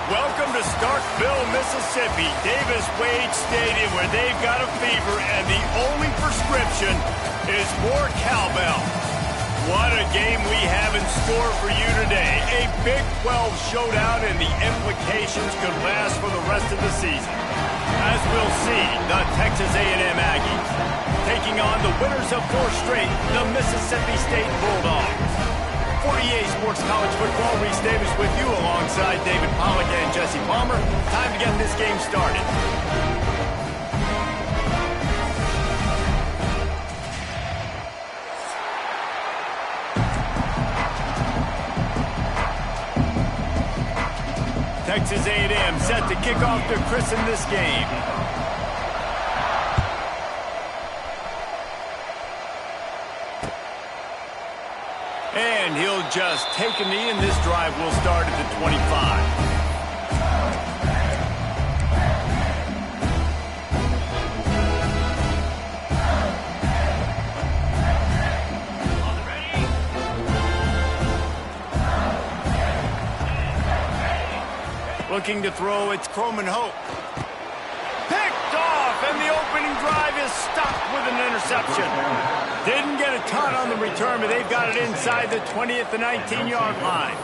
Welcome to Starkville, Mississippi, Davis-Wade Stadium, where they've got a fever, and the only prescription is more cowbell. What a game we have in store for you today. A Big 12 showdown, and the implications could last for the rest of the season. As we'll see, the Texas A&M Aggies taking on the winners of 4 straight, the Mississippi State Bulldogs. For EA Sports College Football, Reese Davis with you alongside David Pollack and Jesse Palmer. Time to get this game started. Texas A&M set to kick off to christen this game. And he'll just take a knee, and this drive will start at the 25. Looking to throw, it's Croman Hope. Picked off, and the opening drive is stopped with an interception. Didn't get a ton on the return, but they've got it inside the 20 at the 19-yard line.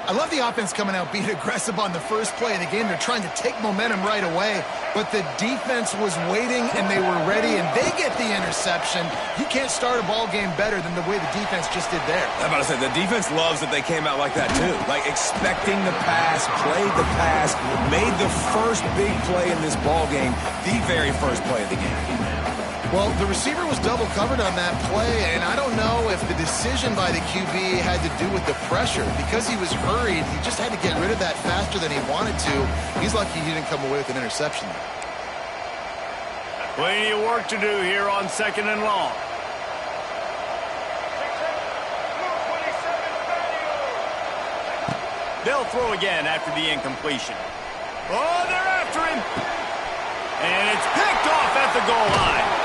I love the offense coming out being aggressive on the first play of the game. They're trying to take momentum right away, but the defense was waiting, and they were ready, and they get the interception. You can't start a ball game better than the way the defense just did there. I'm about to say, the defense loves that they came out like that, too. Like, expecting the pass, played the pass, made the first big play in this ball game, the very first play of the game. Well, the receiver was double covered on that play, and I don't know if the decision by the QB had to do with the pressure. Because he was hurried, he just had to get rid of that faster than he wanted to. He's lucky he didn't come away with an interception. Plenty of work to do here on 2nd and long. They'll throw again after the incompletion. Oh, they're after him. And it's picked off at the goal line.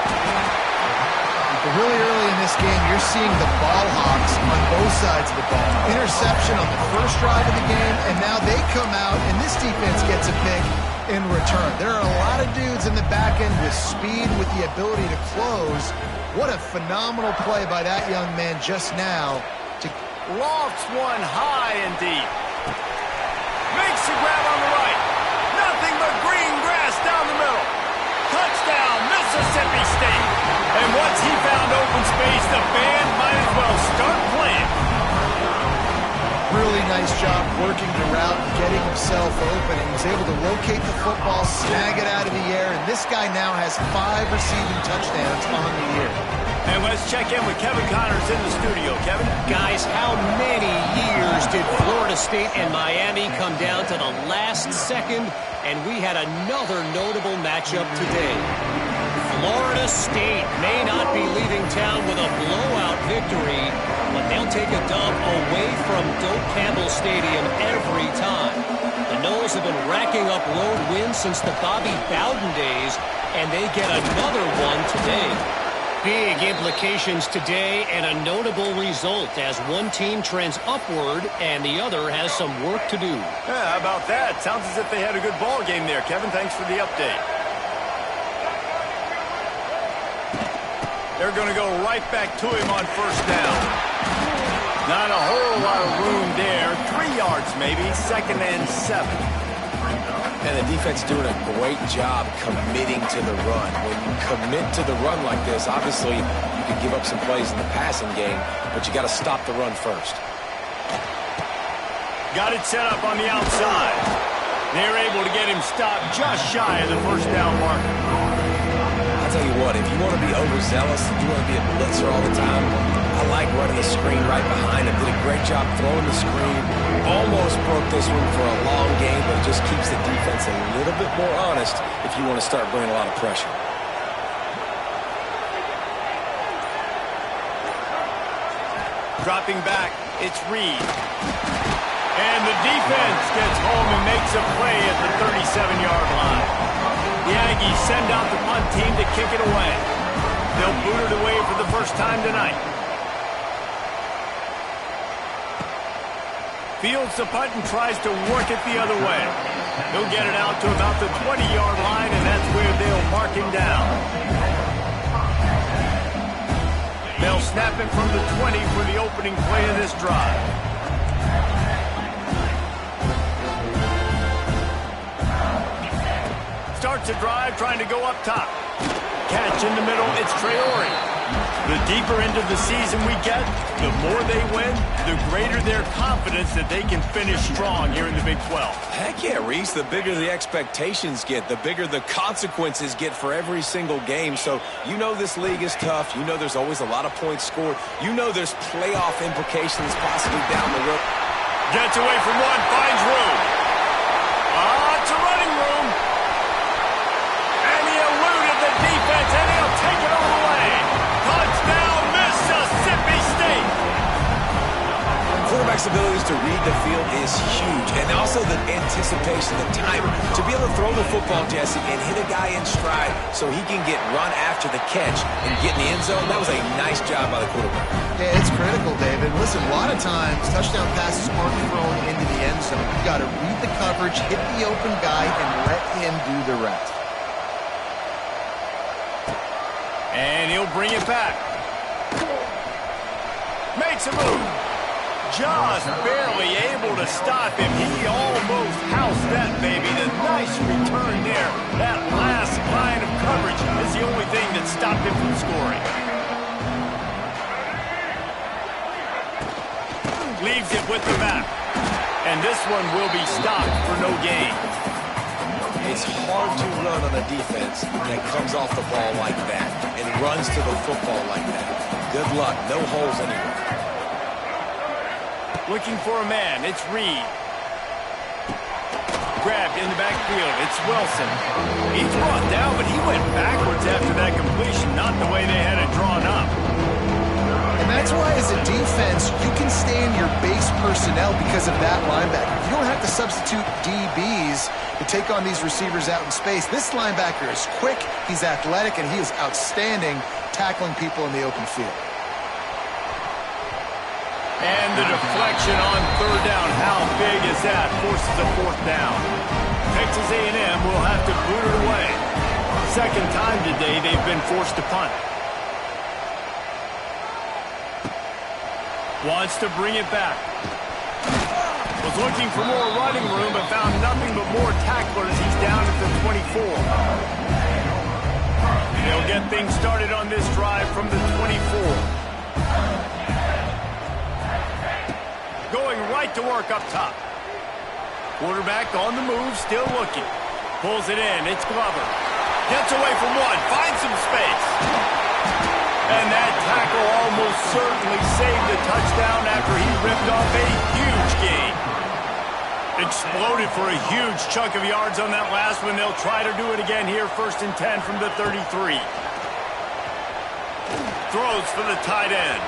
Really early in this game, you're seeing the ball hawks on both sides of the ball. Interception on the first drive of the game, and now they come out, and this defense gets a pick in return. There are a lot of dudes in the back end with speed, with the ability to close. What a phenomenal play by that young man just now. Lofts one high and deep. Makes the grab on the right. Nothing but green grass down the middle. Touchdown, Mississippi State. And once he found open space, the band might as well start playing. Really nice job working the route and getting himself open. He was able to locate the football, snag it out of the air, and this guy now has 5 receiving touchdowns on the year. And let's check in with Kevin Connors in the studio. Kevin? Guys, how many years did Florida State and Miami come down to the last second, and we had another notable matchup today. Florida State may not be leaving town with a blowout victory, but they'll take a dub away from Doak Campbell Stadium every time. The Noles have been racking up road wins since the Bobby Bowden days, and they get another one today. Big implications today and a notable result as one team trends upward and the other has some work to do. Yeah, how about that? Sounds as if they had a good ball game there, Kevin. Thanks for the update. They're going to go right back to him on first down. Not a whole lot of room there. 3 yards maybe, 2nd and 7. And the defense doing a great job committing to the run. When you commit to the run like this, obviously you can give up some plays in the passing game, but you got to stop the run first. Got it set up on the outside. They're able to get him stopped just shy of the first down marker. I'll tell you what, if you want to be overzealous, if you want to be a blitzer all the time, I like running the screen right behind him. Did a great job throwing the screen. Almost broke this one for a long game, but it just keeps the defense a little bit more honest if you want to start bringing a lot of pressure. Dropping back, it's Reed. And the defense gets home and makes a play at the 37-yard line. The Aggies send out the punt team to kick it away. They'll boot it away for the first time tonight. Fields the punt and tries to work it the other way. He'll get it out to about the 20-yard line, and that's where they'll mark him down. They'll snap it from the 20 for the opening play of this drive. Starts a drive trying to go up top. Catch in the middle, it's Traore. The deeper into the season we get, the more they win, the greater their confidence that they can finish strong here in the Big 12. Heck yeah, Reese. The bigger the expectations get, the bigger the consequences get for every single game. So you know this league is tough. You know there's always a lot of points scored. You know there's playoff implications possibly down the road. Gets away from one, finds room. It's a running room. And he eluded the defense, and he'll take it all the way. Touchdown, Mississippi State. Quarterback's abilities to read the field is huge, and also the anticipation, the timing, to be able to throw the football, Jesse, and hit a guy in stride so he can get run after the catch and get in the end zone. That was a nice job by the quarterback. Yeah, it's critical, David. Listen, a lot of times touchdown passes aren't thrown into the end zone. You've got to read the coverage, hit the open guy, and let him do the rest. And he'll bring it back. Makes a move. Just barely able to stop him. He almost housed that baby. The nice return there. That last line of coverage is the only thing that stopped him from scoring. Leaves it with the back. And this one will be stopped for no gain. It's hard to run on a defense that comes off the ball like that and runs to the football like that. Good luck. No holes anywhere. Looking for a man. It's Reed. Grabbed in the backfield. It's Wilson. He's brought down, but he went backwards after that completion, not the way they had it drawn up. And that's why, as a defense, you can stay in your base personnel because of that linebacker. You don't have to substitute DBs to take on these receivers out in space. This linebacker is quick, he's athletic, and he is outstanding tackling people in the open field. And the deflection on third down. How big is that? Forces a fourth down. Texas A&M will have to boot it away. Second time today they've been forced to punt. Wants to bring it back. Was looking for more running room, but found nothing but more tacklers. He's down at the 24. They'll get things started on this drive from the 24. Going right to work up top. Quarterback on the move, still looking. Pulls it in, it's Glover. Gets away from one, finds some space. And that tackle almost certainly saved the touchdown after he ripped off a huge gain. Exploded for a huge chunk of yards on that last one. They'll try to do it again here, 1st and 10 from the 33. Throws for the tight end.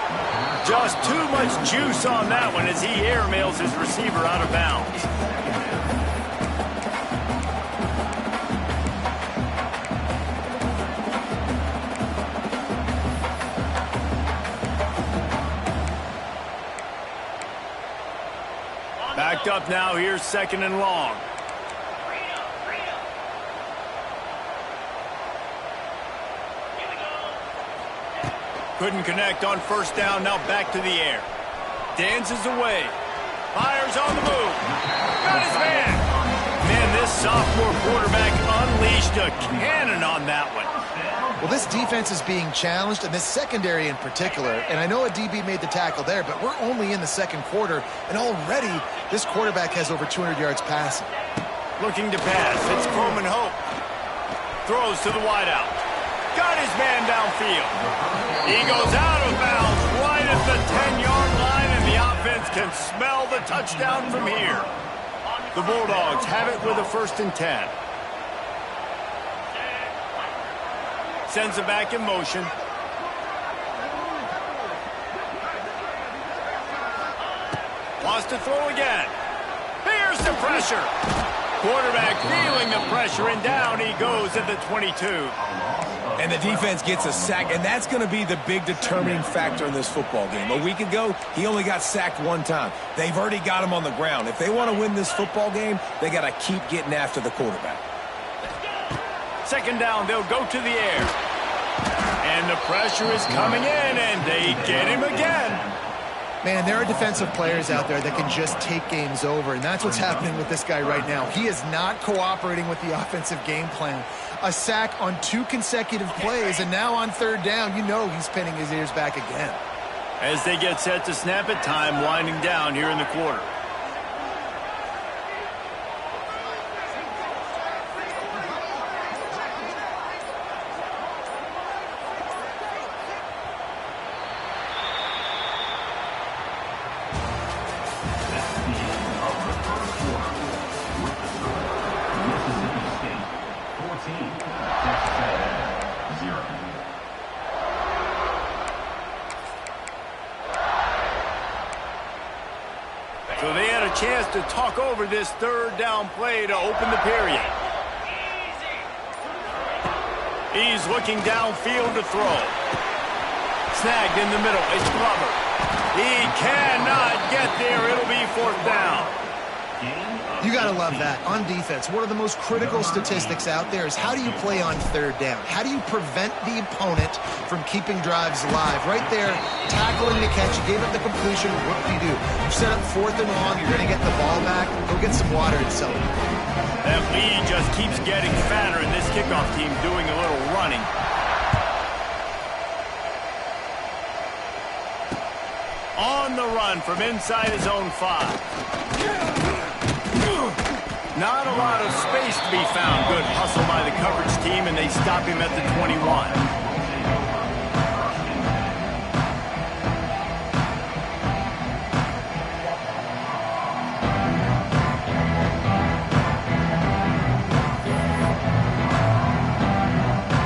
Just too much juice on that one as he airmails his receiver out of bounds. Backed up now, here's 2nd and long. Couldn't connect on 1st down, now back to the air. Dances away. Fires on the move. Got his man. Man, this sophomore quarterback unleashed a cannon on that one. Well, this defense is being challenged, and this secondary in particular. And I know a DB made the tackle there, but we're only in the 2nd quarter, and already this quarterback has over 200 yards passing. Looking to pass. It's Coleman Hope. Throws to the wideout. Got his man downfield. He goes out of bounds right at the 10-yard line, and the offense can smell the touchdown from here. The Bulldogs have it with a 1st and 10. Sends it back in motion. Wants to throw again. Here's the pressure. Quarterback feeling the pressure, and down he goes at the 22. And the defense gets a sack, and that's going to be the big determining factor in this football game. A week ago, he only got sacked one time. They've already got him on the ground. If they want to win this football game, they got to keep getting after the quarterback. Second down, they'll go to the air. And the pressure is coming in, and they get him again. Man, there are defensive players out there that can just take games over, and that's what's happening with this guy right now. He is not cooperating with the offensive game plan. A sack on 2 consecutive plays, and now on third down, you know he's pinning his ears back again. As they get set to snap it, time winding down here in the quarter. So they had a chance to talk over this third down play to open the period. He's looking downfield to throw. Snagged in the middle. It's Glover. He cannot get there. It'll be fourth down. You got to love that. On defense, one of the most critical statistics out there is how do you play on third down? How do you prevent the opponent from keeping drives alive? Right there, tackling the catch, you gave up the completion, what do you do? You set up fourth and long, you're going to get the ball back, go get some water and celebrate. That lead just keeps getting fatter, and this kickoff team doing a little running. On the run from inside his own 5. Not a lot of space to be found. Good hustle by the coverage team, and they stop him at the 21.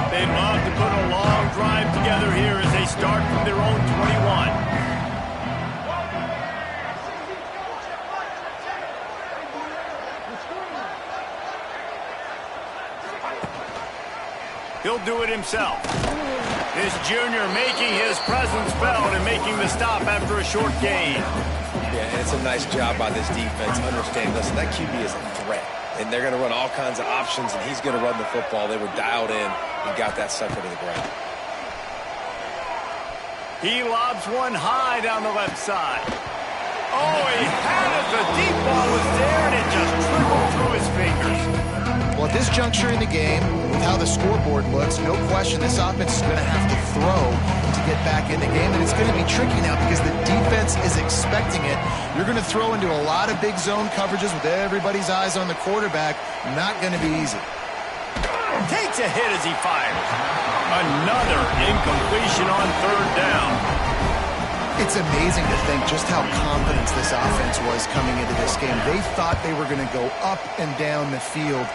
They'd love to put a long drive together here as they start from their own 21. He'll do it himself. This junior making his presence felt and making the stop after a short gain. Yeah, and it's a nice job by this defense understanding, listen, that QB is a threat. And they're going to run all kinds of options, and he's going to run the football. They were dialed in and got that sucker to the ground. He lobs one high down the left side. Oh, he had it. The deep ball was there, and it just trickled through his fingers. Well, at this juncture in the game, with how the scoreboard looks, no question this offense is going to have to throw to get back in the game, and it's going to be tricky now because the defense is expecting it. You're going to throw into a lot of big zone coverages with everybody's eyes on the quarterback. Not going to be easy. Takes a hit as he fires. Another incompletion on third down. It's amazing to think just how confident this offense was coming into this game. They thought they were going to go up and down the field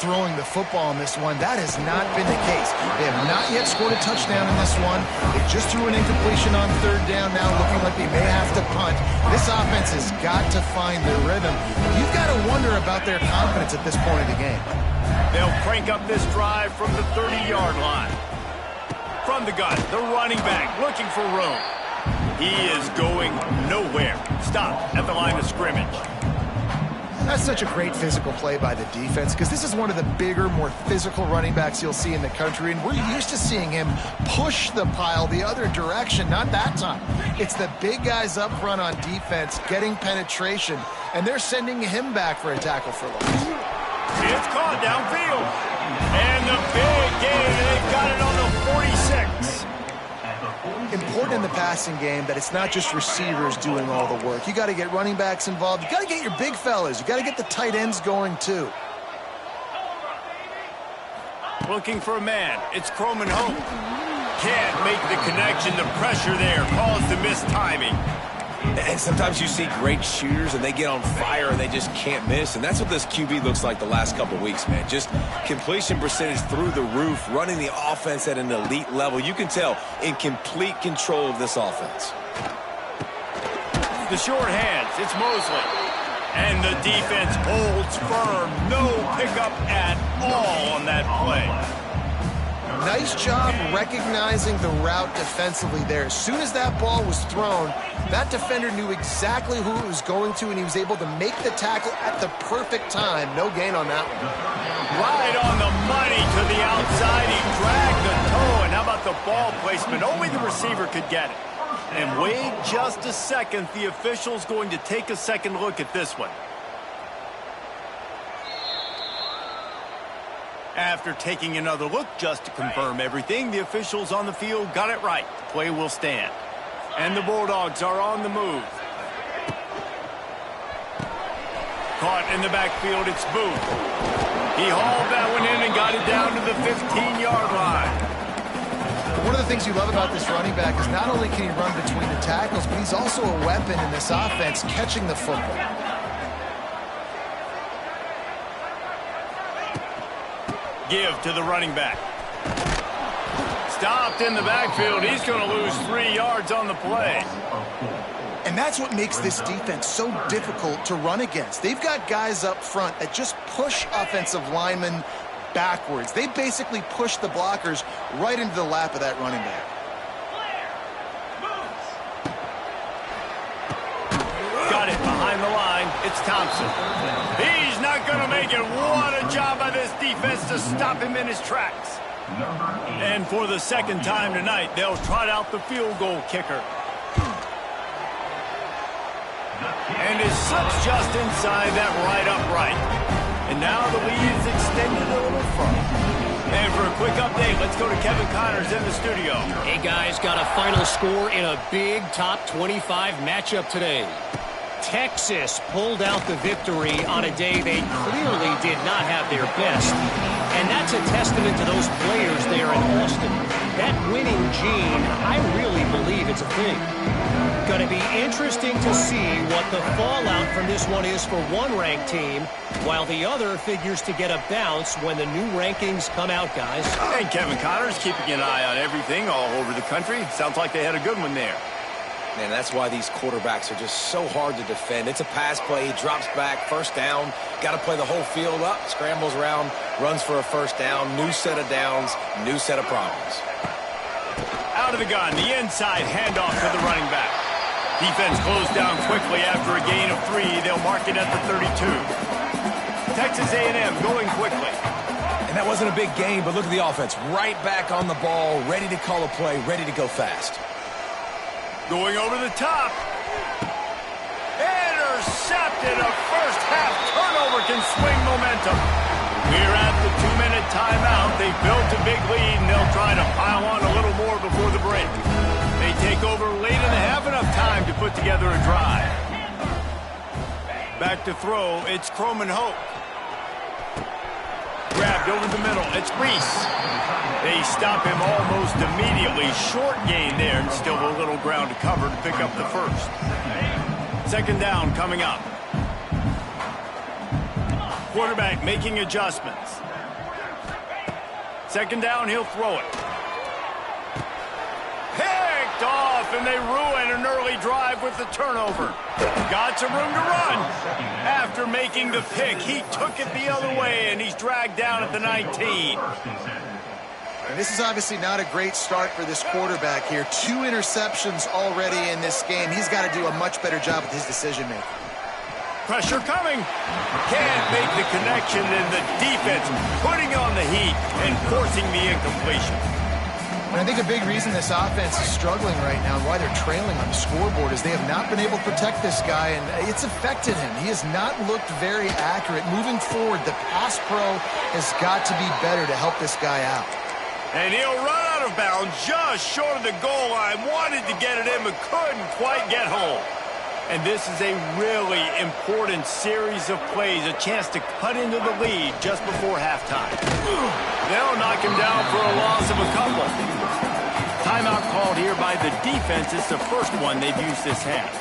throwing the football in this one. That has not been the case. They have not yet scored a touchdown in this one. They just threw an incompletion on third down now, looking like they may have to punt. This offense has got to find their rhythm. You've got to wonder about their confidence at this point of the game. They'll crank up this drive from the 30-yard line. From the gun, the running back looking for room. He is going nowhere. Stop at the line of scrimmage. That's such a great physical play by the defense because this is one of the bigger, more physical running backs you'll see in the country, and we're used to seeing him push the pile the other direction. Not that time. It's the big guys up front on defense getting penetration, and they're sending him back for a tackle for loss. It's caught downfield. And the big gain, they've got it on the 46. Important in the passing game that it's not just receivers doing all the work. You got to get running backs involved. You got to get your big fellas. You got to get the tight ends going too. Looking for a man. It's Croman Hope. Can't make the connection. The pressure there caused the missed timing. And sometimes you see great shooters and they get on fire and they just can't miss. And that's what this QB looks like the last couple weeks, man. Just completion percentage through the roof, running the offense at an elite level. You can tell in complete control of this offense. The short hands. It's Mosley. And the defense holds firm. No pickup at all on that play. Nice job recognizing the route defensively there. As soon as that ball was thrown, that defender knew exactly who it was going to, and he was able to make the tackle at the perfect time. No gain on that one. Right on the money to the outside. He dragged the toe, and how about the ball placement? Only the receiver could get it. And wait just a second. The official's going to take a second look at this one. After taking another look just to confirm everything, the officials on the field got it right. The play will stand. And the Bulldogs are on the move. Caught in the backfield, it's Booth. He hauled that one in and got it down to the 15-yard line. One of the things you love about this running back is not only can he run between the tackles, but he's also a weapon in this offense catching the football. Give to the running back. Stopped in the backfield. He's going to lose 3 yards on the play. And that's what makes this defense so difficult to run against. They've got guys up front that just push offensive linemen backwards. They basically push the blockers right into the lap of that running back. Got it behind the line. It's Thompson. He's not going to make it. What a job by this defense to stop him in his tracks. And for the second time tonight, they'll trot out the field goal kicker. And it slips just inside that right upright. And now the lead is extended a little further. And for a quick update, let's go to Kevin Connors in the studio. Hey, guys, got a final score in a big top 25 matchup today. Texas pulled out the victory on a day they clearly did not have their best. And that's a testament to those players there in Austin. That winning gene, I really believe it's a thing. Going to be interesting to see what the fallout from this one is for one ranked team, while the other figures to get a bounce when the new rankings come out, guys. And Kevin Connors keeping an eye on everything all over the country. Sounds like they had a good one there. Man, that's why these quarterbacks are just so hard to defend. It's a pass play, he drops back, first down, got to play the whole field up, scrambles around, runs for a first down, new set of downs, new set of problems. Out of the gun, the inside handoff to the running back. Defense closed down quickly after a gain of 3. They'll mark it at the 32. Texas A&M going quickly. And that wasn't a big gain, but look at the offense. Right back on the ball, ready to call a play, ready to go fast. Going over the top. Intercepted. A first half turnover can swing momentum. We're at the 2-minute timeout. They built a big lead, and they'll try to pile on a little more before the break. They take over late in the half, enough time to put together a drive. Back to throw, it's Croman Hope. Grabbed over the middle, it's Reese. They stop him almost immediately. Short gain there, and still a little ground to cover to pick up the first. Second down coming up. Quarterback making adjustments. Second down, he'll throw it. Picked off, and they ruin an early drive with the turnover. Got some room to run. After making the pick, he took it the other way, and he's dragged down at the 19. And this is obviously not a great start for this quarterback here. 2 interceptions already in this game. He's got to do a much better job with his decision-making. Pressure coming. Can't make the connection, and the defense putting on the heat and forcing the incompletion. And I think a big reason this offense is struggling right now and why they're trailing on the scoreboard is they have not been able to protect this guy, and it's affected him. He has not looked very accurate. Moving forward, the pass pro has got to be better to help this guy out. And he'll run out of bounds just short of the goal line. Wanted to get it in, but couldn't quite get home. And this is a really important series of plays, a chance to cut into the lead just before halftime. They'll knock him down for a loss of a couple. Timeout called here by the defense. It's the first one they've used this half.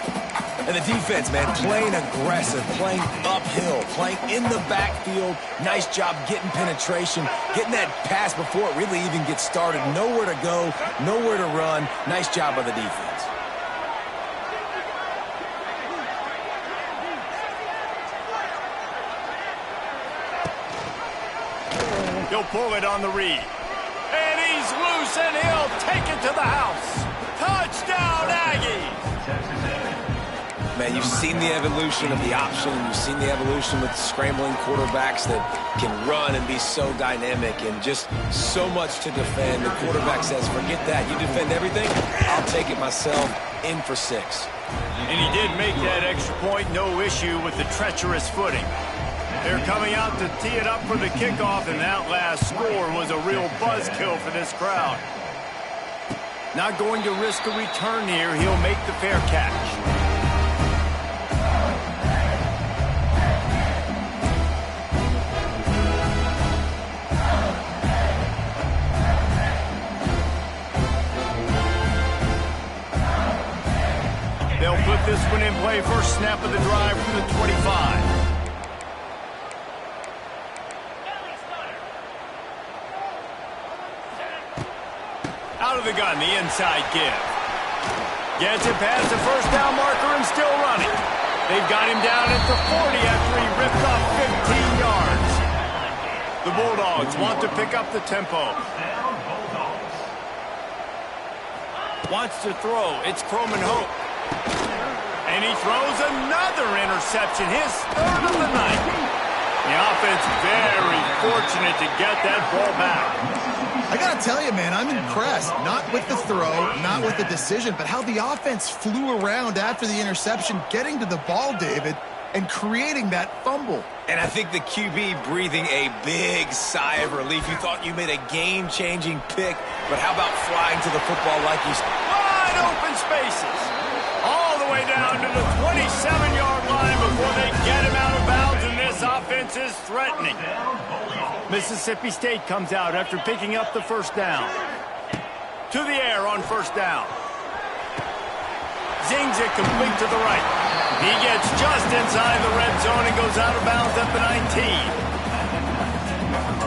And the defense, man, playing aggressive, playing uphill, playing in the backfield. Nice job getting penetration, getting that pass before it really even gets started. Nowhere to go, nowhere to run. Nice job by the defense. He'll pull it on the read. And he's loose, and he'll take it to the house. Touchdown, Aggies! Man, you've seen the evolution of the option. You've seen the evolution with scrambling quarterbacks that can run and be so dynamic and just so much to defend. The quarterback says, forget that. You defend everything, I'll take it myself. In for 6. And he did make that extra point, no issue with the treacherous footing. They're coming out to tee it up for the kickoff, and that last score was a real buzzkill for this crowd. Not going to risk a return here. He'll make the fair catch. They'll put this one in play. First snap of the drive from the 25. Out of the gun, the inside give. Gets it past the first down marker and still running. They've got him down at the 40 after he ripped off 15 yards. The Bulldogs want to pick up the tempo. Wants to throw. It's Croman Hope. And he throws another interception, his third of the night. The offense very fortunate to get that ball back. I got to tell you, man, I'm impressed. Not with the throw, not with the decision, but how the offense flew around after the interception, getting to the ball, David, and creating that fumble. And I think the QB breathing a big sigh of relief. You thought you made a game-changing pick, but how about flying to the football like he's wide open spaces? All the way down to the 27-yard line before they get him out of bounds, and this offense is threatening. Mississippi State comes out after picking up the first down. To the air on first down. Zings it complete to the right. He gets just inside the red zone and goes out of bounds at the 19.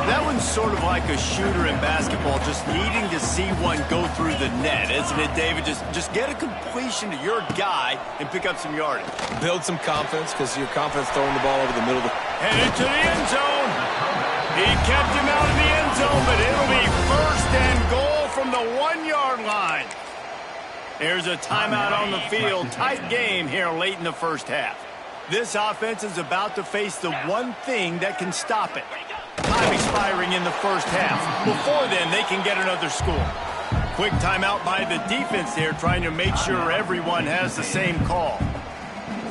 That one's sort of like a shooter in basketball, just needing to see one go through the net, isn't it, David? Just get a completion to your guy and pick up some yardage. Build some confidence, because your confidence throwing the ball over the middle of the... Headed to the end zone. He kept him out of the end zone, but it'll be first and goal from the 1-yard line. There's a timeout on the field. Tight game here late in the first half. This offense is about to face the one thing that can stop it. Time expiring in the first half. Before then, they can get another score. Quick timeout by the defense there, trying to make sure everyone has the same call.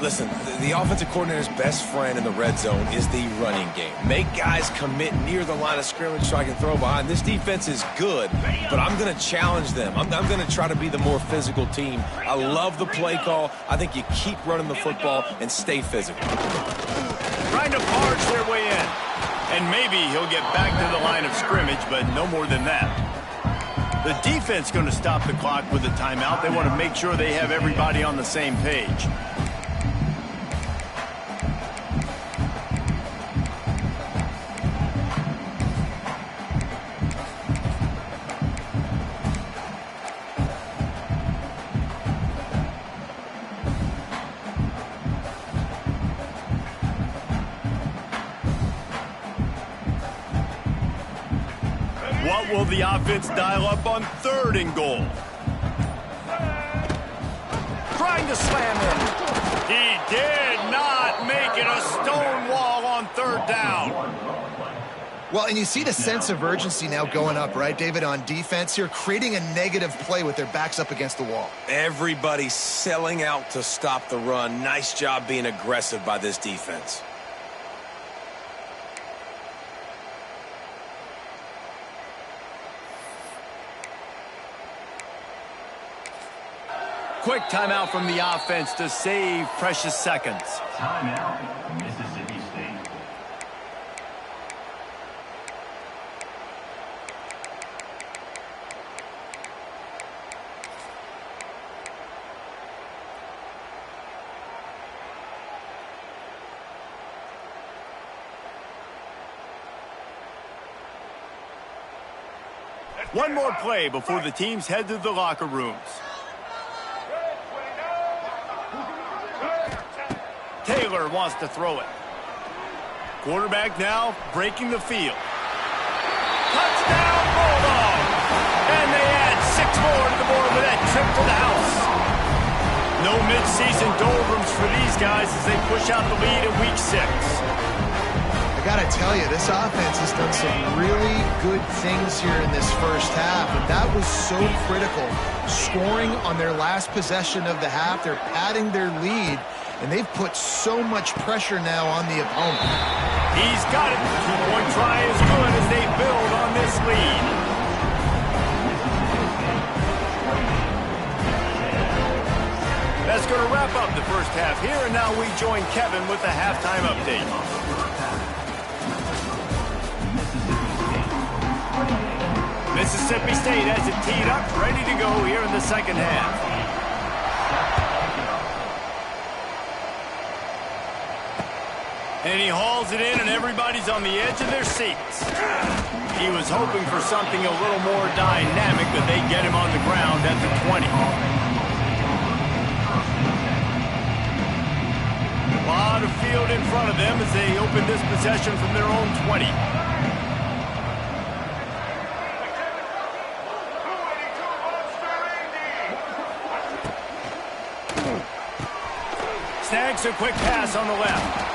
Listen, the offensive coordinator's best friend in the red zone is the running game. Make guys commit near the line of scrimmage so I can throw behind. This defense is good, but I'm going to challenge them. I'm going to try to be the more physical team. I love the play call. I think you keep running the football and stay physical. Trying to barge their way in. And maybe he'll get back to the line of scrimmage, but no more than that. The defense going to stop the clock with a timeout. They want to make sure they have everybody on the same page. What will the offense dial up on third and goal? Trying to slam him. He did not make it a stone wall on third down. Well, and you see the sense of urgency now going up, right, David, on defense here, creating a negative play with their backs up against the wall. Everybody's selling out to stop the run. Nice job being aggressive by this defense. Quick timeout from the offense to save precious seconds. Timeout, Mississippi State. One more play before the teams head to the locker rooms. Taylor wants to throw it. Quarterback now breaking the field. Touchdown, Bulldog! And they add 6 more to the board with that trip to the house. No mid-season doldrums for these guys as they push out the lead in Week 6. I got to tell you, this offense has done some really good things here in this first half, and that was so critical. Scoring on their last possession of the half, they're padding their lead, and they've put so much pressure now on the opponent. He's got it. 2-point try is good as they build on this lead. That's going to wrap up the first half here, and now we join Kevin with the halftime update. Mississippi State has it teed up, ready to go here in the second half. And he hauls it in, and everybody's on the edge of their seats. He was hoping for something a little more dynamic, but they get him on the ground at the 20. A lot of field in front of them as they open this possession from their own 20. Snags a quick pass on the left.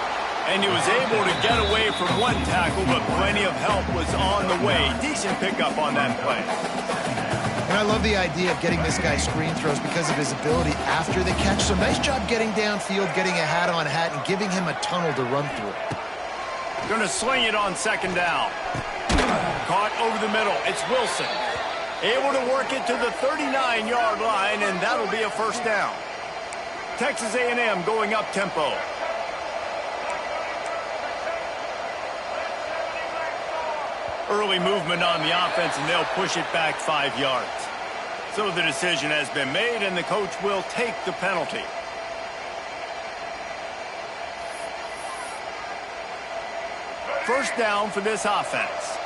And he was able to get away from one tackle, but plenty of help was on the way. Decent pickup on that play. And I love the idea of getting this guy screen throws because of his ability after the catch. So nice job getting downfield, getting a hat-on-hat, and giving him a tunnel to run through. Going to sling it on second down. Caught over the middle. It's Wilson. Able to work it to the 39-yard line, and that'll be a first down. Texas A&M going up tempo. Early movement on the offense, and they'll push it back 5 yards. So the decision has been made, and the coach will take the penalty. First down for this offense.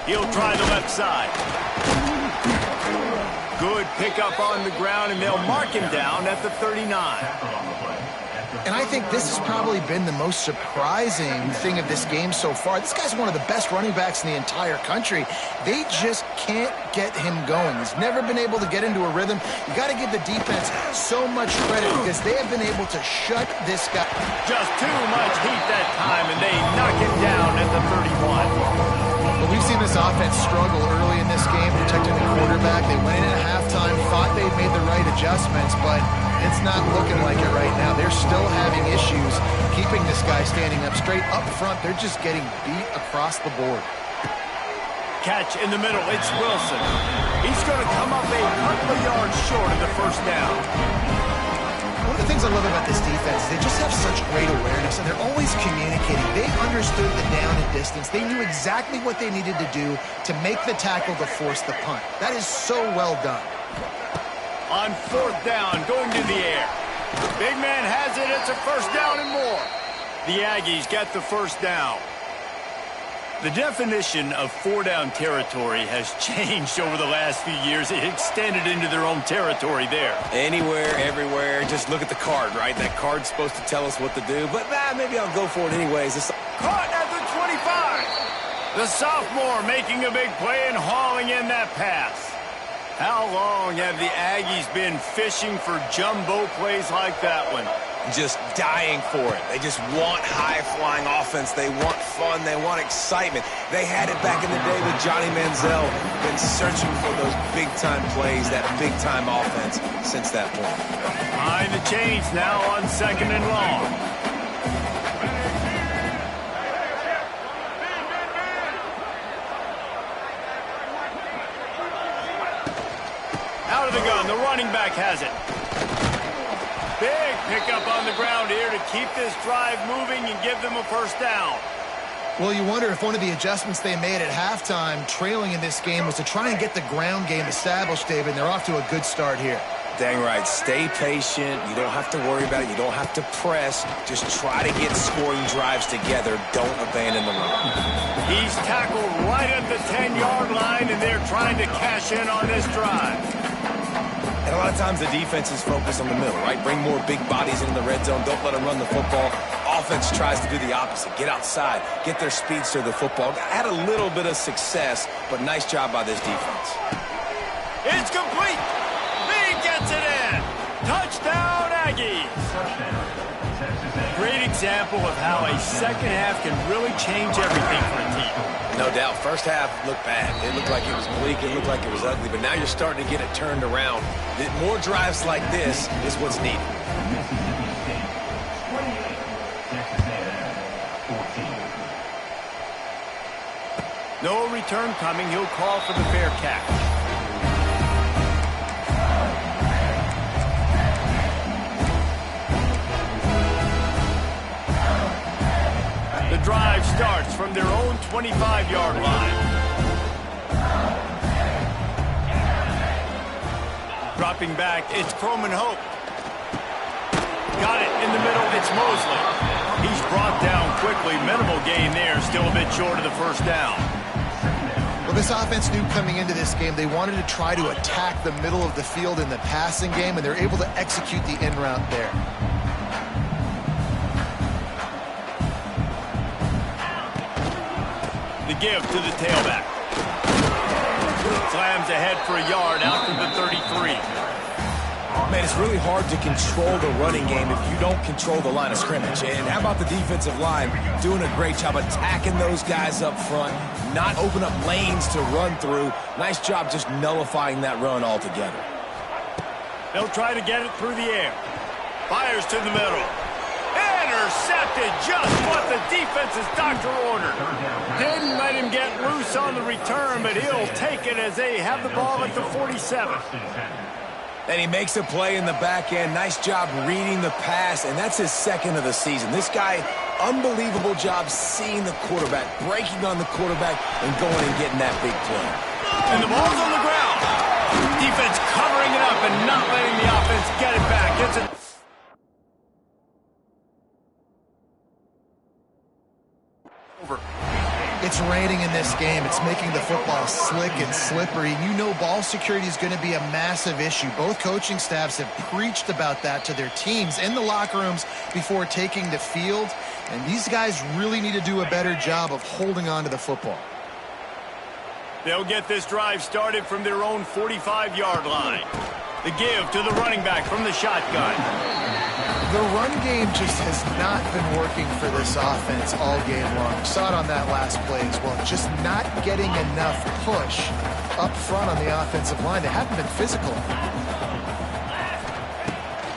He'll try the left side. Good pickup on the ground, and they'll mark him down at the 39. And I think this has probably been the most surprising thing of this game so far. This guy's one of the best running backs in the entire country. They just can't get him going. He's never been able to get into a rhythm. You got to give the defense so much credit because they have been able to shut this guy. Just too much heat that time, and they knock him down at the 31. But we've seen this offense struggle early in this game, protecting the quarterback. They went in at halftime, thought they'd made the right adjustments, but it's not looking like it right now. They're still having issues keeping this guy standing up straight up front. They're just getting beat across the board. Catch in the middle. It's Wilson. He's going to come up a couple of yards short of the first down. One of the things I love about this defense is they just have such great awareness, and they're always communicating. They understood the down and distance. They knew exactly what they needed to do to make the tackle to force the punt. That is so well done. On fourth down, going to the air. Big man has it. It's a first down and more. The Aggies get the first down. The definition of four-down territory has changed over the last few years. It extended into their own territory there. Anywhere, everywhere. Just look at the card, right? That card's supposed to tell us what to do, but maybe I'll go for it anyways. Caught at the 25. The sophomore making a big play and hauling in that pass. How long have the Aggies been fishing for jumbo plays like that one? Just dying for it. They just want high-flying offense. They want fun. They want excitement. They had it back in the day with Johnny Manziel. Been searching for those big-time plays, that big-time offense since that point. Behind the chains now on second and long. Out of the gun. The running back has it. Big pickup on the ground here to keep this drive moving and give them a first down. Well, you wonder if one of the adjustments they made at halftime, trailing in this game, was to try and get the ground game established, David, and they're off to a good start here. Dang right. Stay patient. You don't have to worry about it. You don't have to press. Just try to get scoring drives together. Don't abandon the run. He's tackled right at the 10-yard line, and they're trying to cash in on this drive. And lot of times the defense is focused on the middle, right? Bring more big bodies into the red zone. Don't let them run the football. Offense tries to do the opposite. Get outside. Get their speedster the football. Had a little bit of success, but nice job by this defense. It's complete. He gets it in. Touchdown, Aggies. Great example of how a second half can really change everything for a team. No doubt. First half looked bad. It looked like it was bleak. It looked like it was ugly. But now you're starting to get it turned around. More drives like this is what's needed. Mississippi State 28, Texas A&M 14. No return coming. He'll call for the fair catch. The drive starts from their own 25-yard line. Dropping back, it's Croman Hope. Got it in the middle, it's Mosley. He's brought down quickly. Minimal gain there, still a bit short of the first down. Well, this offense knew coming into this game they wanted to try to attack the middle of the field in the passing game, and they're able to execute the in route there. The give to the tailback. Slams ahead for a yard out to the 33. Man, it's really hard to control the running game if you don't control the line of scrimmage. And how about the defensive line doing a great job attacking those guys up front, not open up lanes to run through. Nice job just nullifying that run altogether. They'll try to get it through the air. Fires to the middle. Intercepted, just what the defense's doctor ordered. Didn't let him get loose on the return, but he'll take it as they have the ball at the 47. And he makes a play in the back end. Nice job reading the pass, and that's his second of the season. This guy, unbelievable job seeing the quarterback, breaking on the quarterback, and going and getting that big play. And the ball's on the ground. Defense covering it up and not letting the offense get it back. It's a It's raining in this game. It's making the football slick and slippery. You know ball security is going to be a massive issue. Both coaching staffs have preached about that to their teams in the locker rooms before taking the field. And these guys really need to do a better job of holding on to the football. They'll get this drive started from their own 45-yard line. The give to the running back from the shotgun. The run game just has not been working for this offense all game long. We saw it on that last play as well. Just not getting enough push up front on the offensive line. They haven't been physical.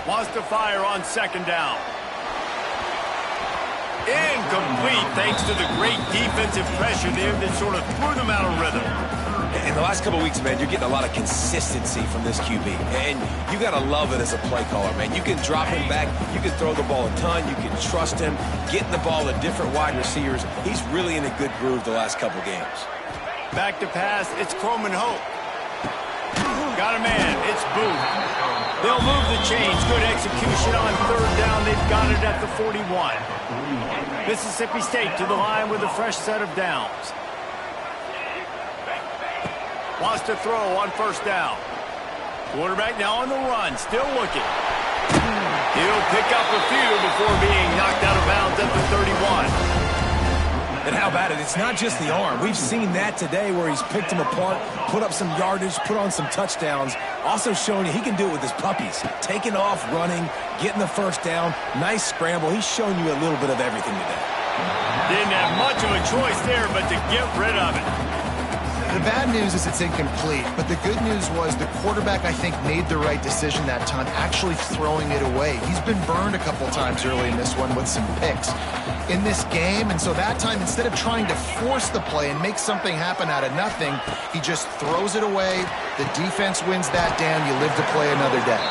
Wants to fire on second down. Incomplete thanks to the great defensive pressure there that sort of threw them out of rhythm. In the last couple of weeks, man, you're getting a lot of consistency from this QB. And you got to love it as a play caller, man. You can drop him back. You can throw the ball a ton. You can trust him, getting the ball to different wide receivers. He's really in a good groove the last couple games. Back to pass. It's Croman Hope. Got a man. It's Booth. They'll move the chains. Good execution on third down. They've got it at the 41. Mississippi State to the line with a fresh set of downs. Wants to throw on first down. Quarterback now on the run, still looking. He'll pick up a few before being knocked out of bounds at the 31. And how about it? It's not just the arm. We've seen that today where he's picked them apart, put up some yardage, put on some touchdowns. Also showing you he can do it with his puppies. Taking off, running, getting the first down. Nice scramble. He's shown you a little bit of everything today. Didn't have much of a choice there but to get rid of it. The bad news is it's incomplete, but the good news was the quarterback, I think, made the right decision that time, actually throwing it away. He's been burned a couple times early in this one with some picks in this game, and so that time, instead of trying to force the play and make something happen out of nothing, he just throws it away. The defense wins that down. You live to play another day.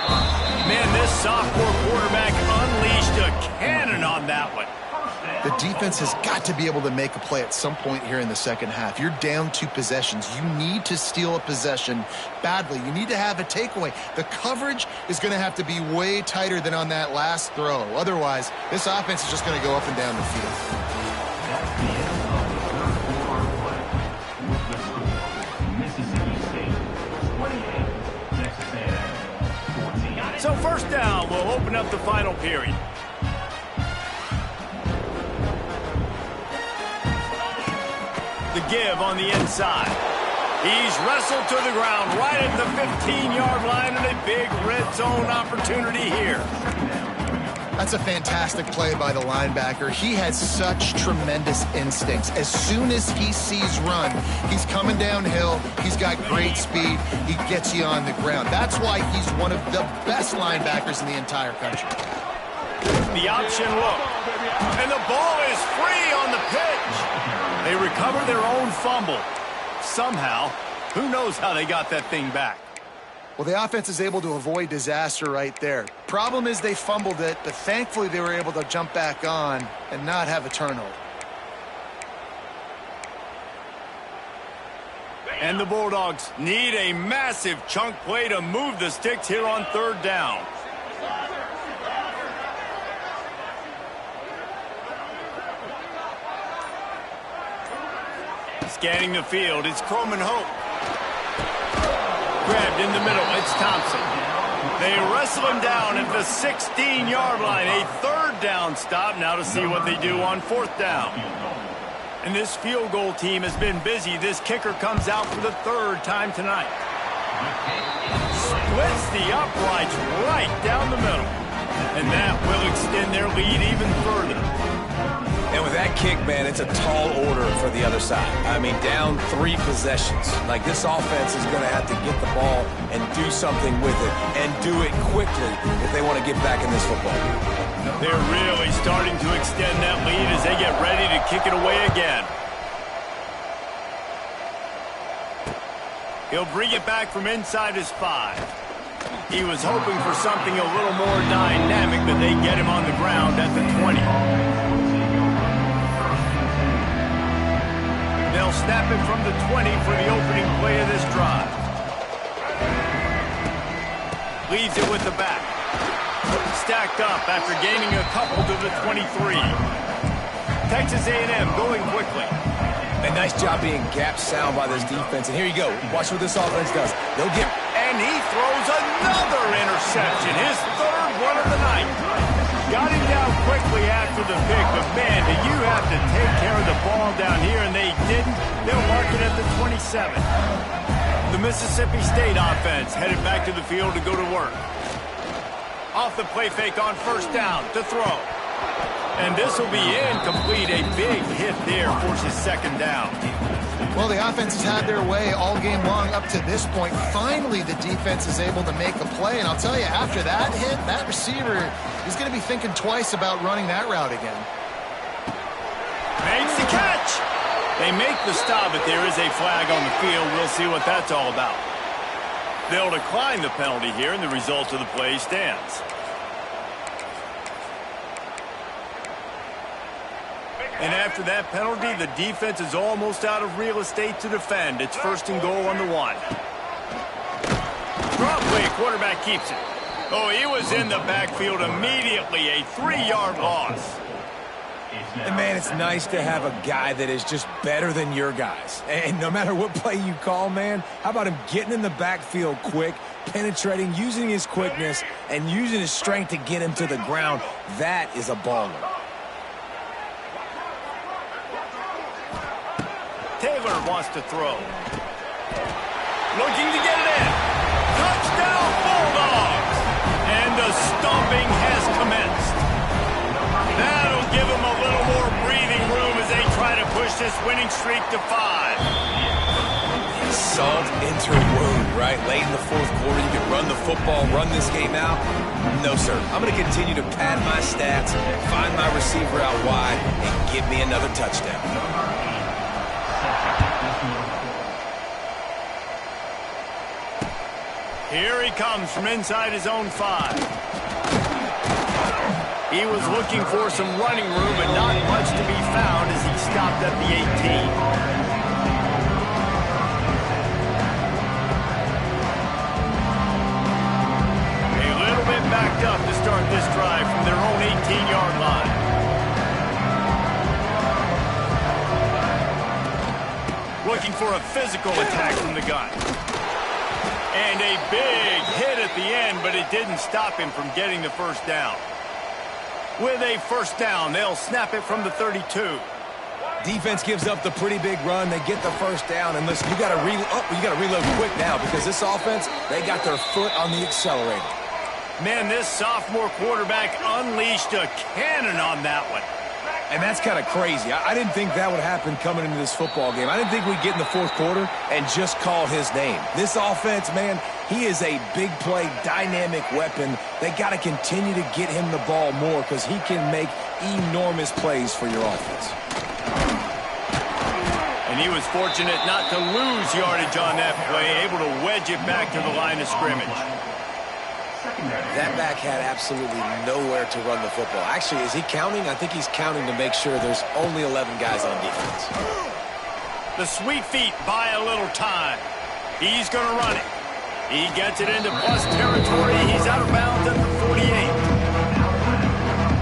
Man, this sophomore quarterback unleashed a cannon on that one. The defense has got to be able to make a play at some point here in the second half. You're down 2 possessions. You need to steal a possession badly. You need to have a takeaway. The coverage is going to have to be way tighter than on that last throw. Otherwise, this offense is just going to go up and down the field. That's the end of the third quarter play. With the score, Mississippi State 28, Texas A&M So first down will open up the final period. The give on the inside. He's wrestled to the ground right at the 15-yard line, and a big red zone opportunity here. That's a fantastic play by the linebacker. He has such tremendous instincts. As soon as he sees run, he's coming downhill. He's got great speed. He gets you on the ground. That's why he's one of the best linebackers in the entire country. The option look. And the ball is free on the pitch. They recover their own fumble. Somehow, who knows how they got that thing back. Well, the offense is able to avoid disaster right there. Problem is they fumbled it, but thankfully they were able to jump back on and not have a turnover. And the Bulldogs need a massive chunk play to move the sticks here on third down. Scanning the field, it's Coleman Hope. Grabbed in the middle, it's Thompson. They wrestle him down at the 16-yard line. A third down stop now to see what they do on fourth down. And this field goal team has been busy. This kicker comes out for the third time tonight. Splits the uprights right down the middle. And that will extend their lead even further. And with that kick, man, it's a tall order for the other side. I mean, down 3 possessions. Like, this offense is going to have to get the ball and do something with it, and do it quickly if they want to get back in this football. They're really starting to extend that lead as they get ready to kick it away again. He'll bring it back from inside his 5. He was hoping for something a little more dynamic, but they get him on the ground at the 20. They'll snap it from the 20 for the opening play of this drive. Leaves it with the back. Stacked up after gaining a couple to the 23. Texas A&M going quickly. A nice job being gap sound by this defense. And here you go. Watch what this offense does. They'll get... And he throws another interception. His third one of the night. Got him down quickly after the pick, but man, do you have to take care of the ball down here, and they didn't. They'll mark it at the 27. The Mississippi State offense headed back to the field to go to work. Off the play fake on first down to throw. And this will be incomplete. A big hit there forces second down. Well, the offense has had their way all game long up to this point. Finally, the defense is able to make a play. And I'll tell you, after that hit, that receiver is going to be thinking twice about running that route again. Makes the catch. They make the stop, but there is a flag on the field. We'll see what that's all about. They'll decline the penalty here, and the result of the play stands. And after that penalty, the defense is almost out of real estate to defend. It's first and goal on the 1. Drop play, quarterback keeps it. Oh, he was in the backfield immediately. A 3-yard loss. And, man, it's nice to have a guy that is just better than your guys. And no matter what play you call, man, how about him getting in the backfield quick, penetrating, using his quickness, and using his strength to get him to the ground? That is a baller. Taylor wants to throw. Looking to get it in. Touchdown, Bulldogs! And the stomping has commenced. That'll give them a little more breathing room as they try to push this winning streak to 5. Salt into a wound, right? Late in the fourth quarter, you can run the football, run this game out. No, sir. I'm going to continue to pad my stats, find my receiver out wide, and give me another touchdown. Here he comes from inside his own 5. He was looking for some running room, but not much to be found as he stopped at the 18. A little bit backed up to start this drive from their own 18-yard line. Looking for a physical attack from the gun. And a big hit at the end, but it didn't stop him from getting the first down. With a first down, they'll snap it from the 32. Defense gives up the pretty big run. They get the first down. And listen, you got to reload quick now because this offense, they got their foot on the accelerator. Man, this sophomore quarterback unleashed a cannon on that one. And that's kind of crazy. I didn't think that would happen coming into this football game. I didn't think we'd get in the fourth quarter and just call his name. This offense, man, he is a big play, dynamic weapon. They got to continue to get him the ball more because he can make enormous plays for your offense. And he was fortunate not to lose yardage on that play, able to wedge it back to the line of scrimmage. That back had absolutely nowhere to run the football. Actually, is he counting? I think he's counting to make sure there's only 11 guys on defense. The sweet feet buy a little time. He's going to run it. He gets it into plus territory. He's out of bounds at the 48.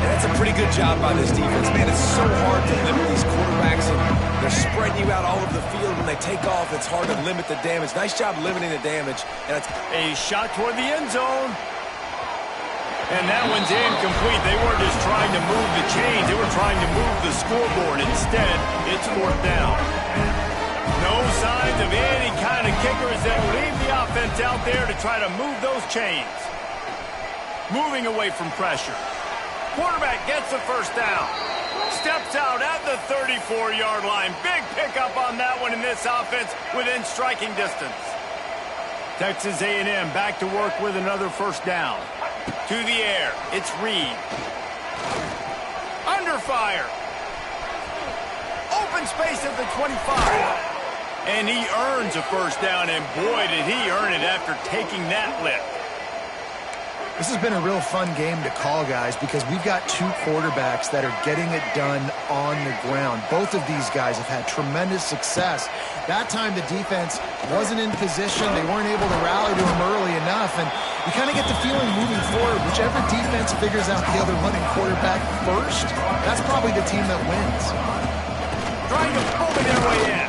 And that's a pretty good job by this defense. Man, it's so hard to limit these quarterbacks, and they're spreading you out all over the field. When they take off, it's hard to limit the damage. Nice job limiting the damage. And it's a shot toward the end zone. And that one's incomplete. They weren't just trying to move the chains. They were trying to move the scoreboard. Instead, it's fourth down. No signs of any kind of kickers that'll leave the offense out there to try to move those chains. Moving away from pressure. Quarterback gets the first down. Steps out at the 34-yard line. Big pickup on that one in this offense within striking distance. Texas A&M back to work with another first down. To the air, it's Reed. Under fire. Open space at the 25. And he earns a first down, and boy, did he earn it after taking that lift. This has been a real fun game to call, guys, because we've got two quarterbacks that are getting it done on the ground. Both of these guys have had tremendous success. That time the defense wasn't in position. They weren't able to rally to him early enough, and you kind of get the feeling moving forward, whichever defense figures out the other running quarterback first, that's probably the team that wins. Trying to pull their way in.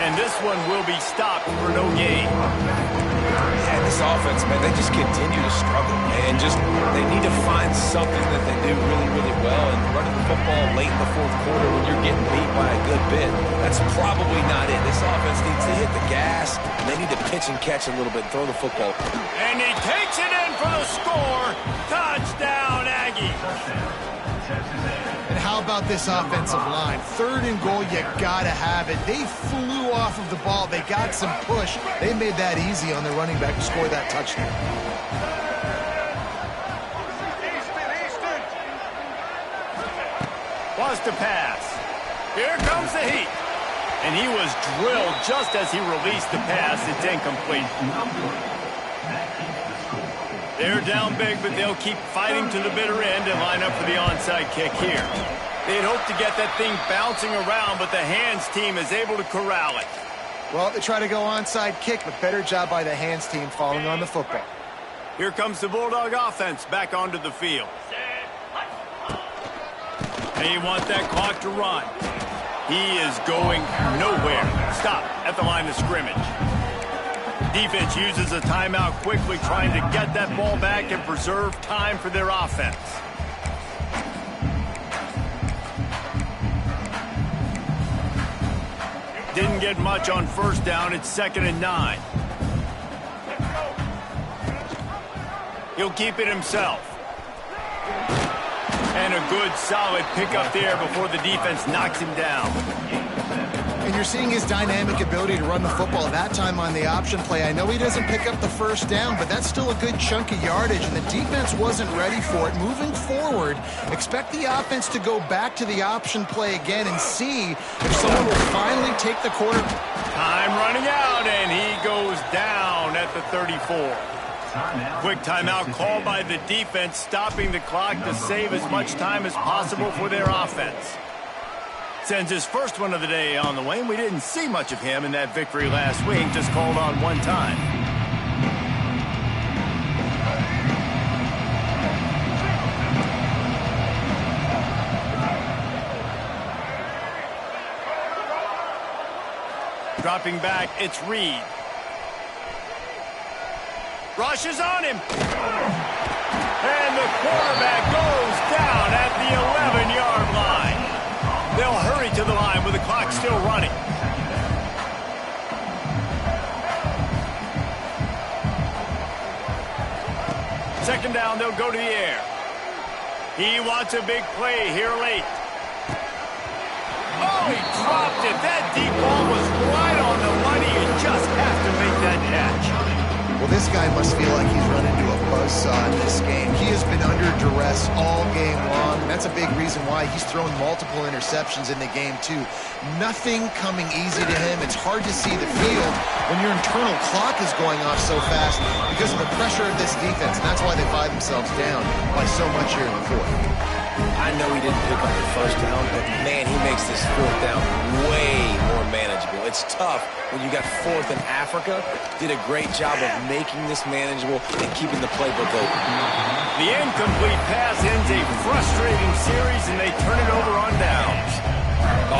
And this one will be stopped for no gain. Yeah, this offense, man, they just continue to struggle, man. They need to find something that they do really, really well. And running the football late in the fourth quarter when you're getting beat by a good bit, that's probably not it. This offense needs to hit the gas. And they need to pitch and catch a little bit, throw the football. And he takes it in for the score. Touchdown, Aggie. And how about this offensive line? Third and goal, you gotta have it. They flew off of the ball. They got some push. They made that easy on the running back to score that touchdown. Wants to pass. Here comes the heat. And he was drilled just as he released the pass. It's incomplete. They're down big, but they'll keep fighting to the bitter end and line up for the onside kick here. They'd hope to get that thing bouncing around, but the hands team is able to corral it. Well, they try to go onside kick, but better job by the hands team falling on the football. Here comes the Bulldog offense back onto the field. They want that clock to run. He is going nowhere. Stop at the line of scrimmage. Defense uses a timeout quickly, trying to get that ball back and preserve time for their offense. Didn't get much on first down. It's 2nd and 9. He'll keep it himself. And a good, solid pickup there before the defense knocks him down. And you're seeing his dynamic ability to run the football that time on the option play. I know he doesn't pick up the first down, but that's still a good chunk of yardage, and the defense wasn't ready for it. Moving forward, expect the offense to go back to the option play again and see if someone will finally take the quarter. Time running out, and he goes down at the 34. Quick timeout called by the defense, stopping the clock to save as much time as possible for their offense. Sends his first one of the day on the way. We didn't see much of him in that victory last week, just called on one time. Dropping back, it's Reed. Rushes on him. And the quarterback goes down at the 11-yard line. They'll hurry to the line with the clock still running. Second down, they'll go to the air. He wants a big play here late. Oh, he dropped it. That deep ball was right on the money. You just have to make that catch. Well, this guy must feel like he's run into a buzzsaw in this game. He has been under duress all game long, and that's a big reason why he's thrown multiple interceptions in the game, too. Nothing coming easy to him. It's hard to see the field when your internal clock is going off so fast because of the pressure of this defense, and that's why they find themselves down by so much here in the fourth. I know he didn't pick up the first down, but man, he makes this fourth down way more manageable. It's tough when you got fourth in Africa. Did a great job of making this manageable and keeping the playbook open. The incomplete pass ends a frustrating series, and they turn it over on downs.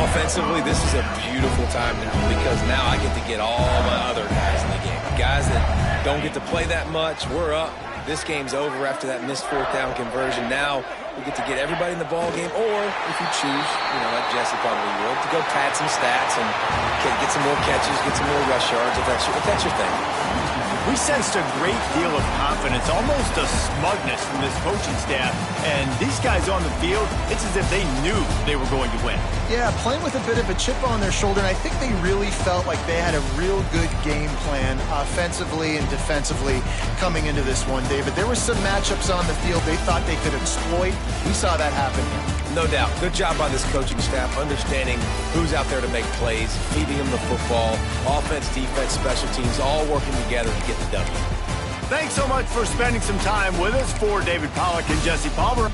Offensively, this is a beautiful time now because now I get to get all my other guys in the game. Guys that don't get to play that much, we're up. This game's over after that missed fourth down conversion. Now we get to get everybody in the ball game, or if you choose, like Jesse probably would, to go pad some stats and get some more catches, get some more rush yards if that's your thing. We sensed a great deal of confidence, almost a smugness from this coaching staff. And these guys on the field, it's as if they knew they were going to win. Yeah, playing with a bit of a chip on their shoulder, and I think they really felt like they had a real good game plan offensively and defensively coming into this one, David. There were some matchups on the field they thought they could exploit. We saw that happen here. No doubt. Good job by this coaching staff, understanding who's out there to make plays, feeding them the football, offense, defense, special teams, all working together to get the W. Thanks so much for spending some time with us. For David Pollack and Jesse Palmer.